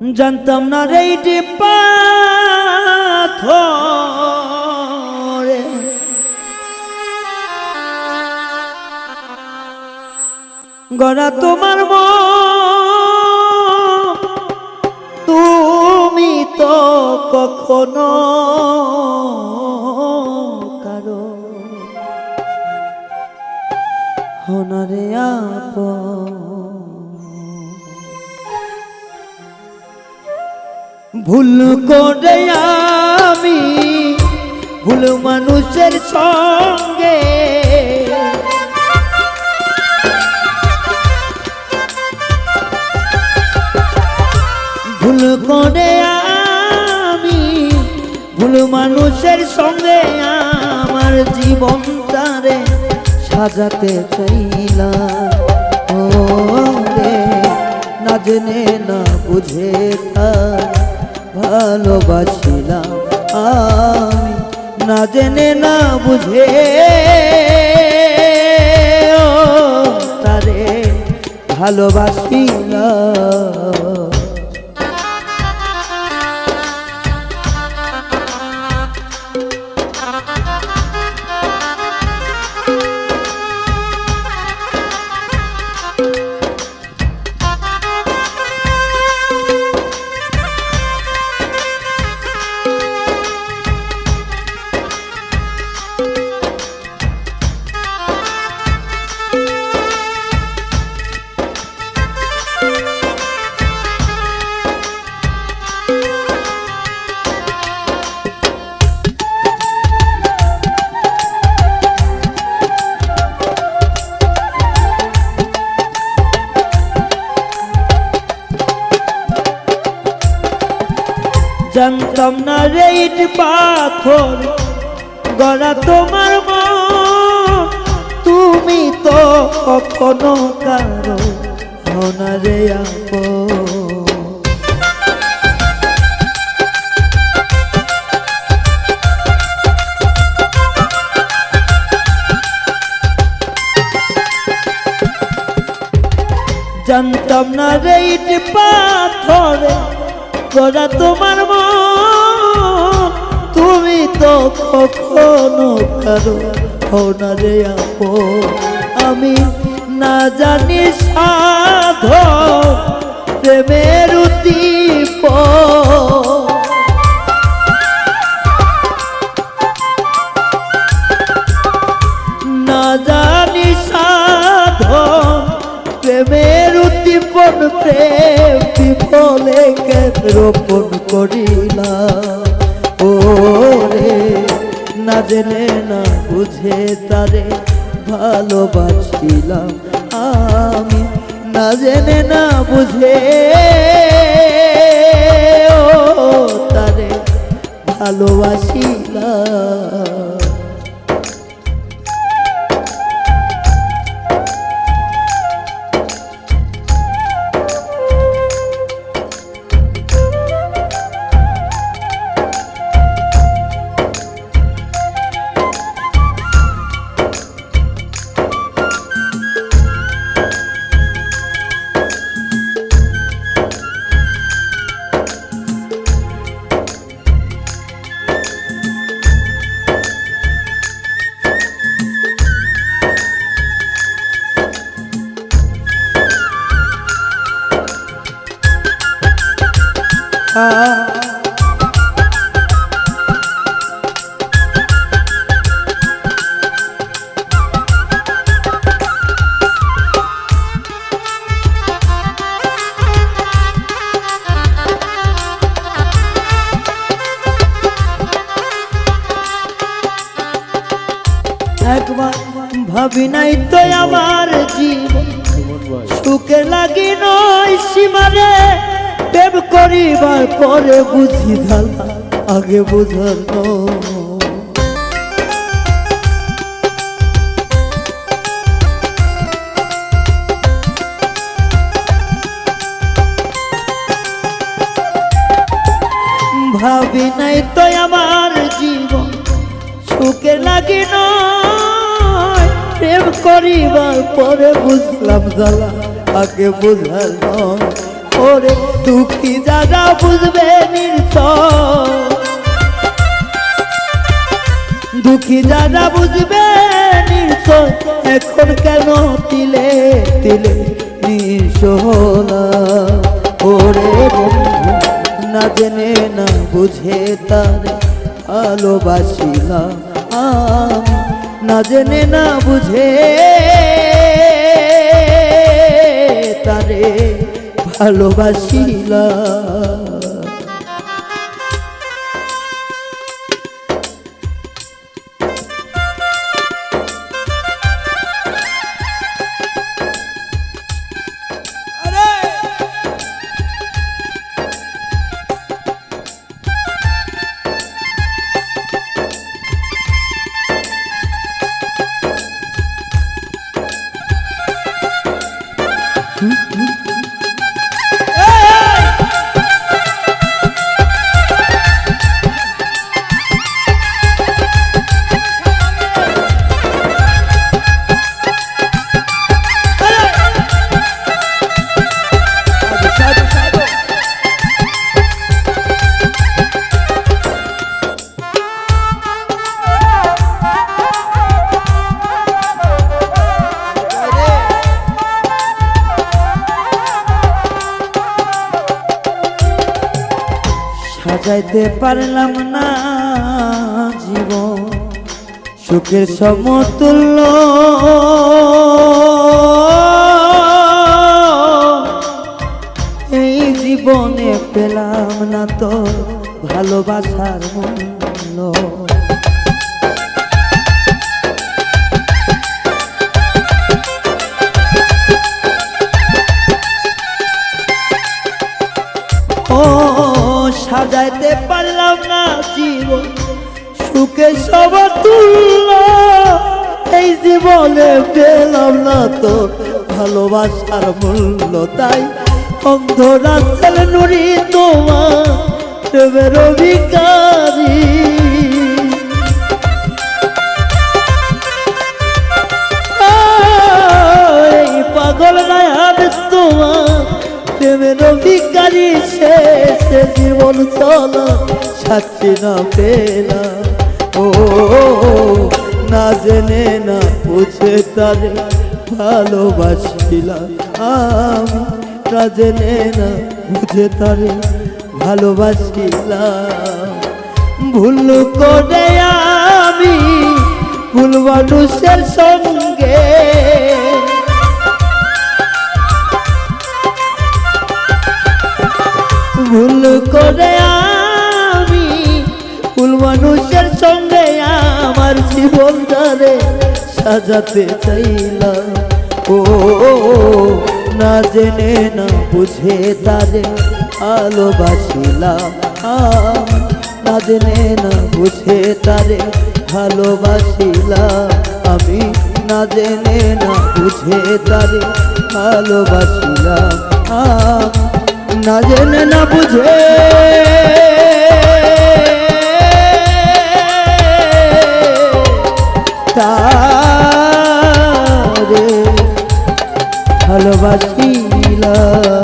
জানতাম না রে এইটি পাথরে গড়া তোমার মন তুমি তো কখনো কারো হনারে আপন ভুল করে আমি ভুল মানুষের সঙ্গে ভুল করে আমি ভুল মানুষের সঙ্গে আমার জীবনটারে সাজাতে চাইলাম ও রে না জেনে না বুঝে তার ভালোবাসিলাম আমি না জেনে না বুঝে তারে ভালোবাসিলাম জানতাম না রে ইট পাথর গড়া তোমার মন তুমি তো কখনো কারো হনা রে আপন জানতাম না রে ইট পাথরে গড়া তোমার মন তুমি তো কখনো কারো হও না রে আপন আমি না জানি সাধন প্রেমের উদ্দীপন না জানি সাধন প্রেমের উদ্দীপন প্রেম বিফলে রোপণ করিলাম ও রে না জেনে না বুঝে তারে ভালোবাসিলাম আমি না জেনে না বুঝে ও তারে ভালোবাসিলাম একবার ভাবি নাই তো আমার জীবন সুখে লাগি নয় সীমারে প্রেম করিবার পরে বুঝি ধালা আগে বুঝার ভাবি নাই তো আমার জীবন সুখে লাগি নয় প্রেম করিবার পরে বুঝলাম জ্বালা আগে বুঝার নয় ওরে দুঃখী যারা বুঝবে নির্ছয়, দুঃখী যারা বুঝবে নির্ছয়, এখন কেন তিলে তিলে নিঃসহলা। ওরে বন্ধু না জেনে না বুঝে তারে ভালোবাসিলাম আমি, না জেনে না বুঝে তারে ভালোবাসিলাম। সাজাইতে পারলাম না জীবন সুখের সমতুল্য, এই জীবনে পেলাম না তো ভালোবাসার মূল্য। সাজাইতে পারলাম না জীবন সুখে সমতুল্য, এই জীবনে পেলাম না তো ভালোবাসার মূল্য। তাই অন্ধ রাস্তার নুরি তোমার প্রেমের ভিখারি, এই পাগল নায়ার তোমার প্রেমের ভিখারি, শেষে জীবন চলা সাথী না পেলাম। ও না জেনে না বুঝে তারে ভালোবাসিলাম আমি, না জেনে না বুঝে তারে ভালোবাসিলাম। ভুল করে আমি ভুল মানুষের সঙ্গে, ভুল করে আমি ভুল মানুষের সঙ্গে আমার জীবনটারে সাজাতে চাইলাম। ও না জেনে না বুঝে তারে ভালোবাসিলাম আমি, না জেনে না বুঝে তারে ভালোবাসিলাম আমি, না জেনে না বুঝে তারে ভালোবাসিলাম আমি, না জেনে না বুঝে তারে ভালোবাসিলাম।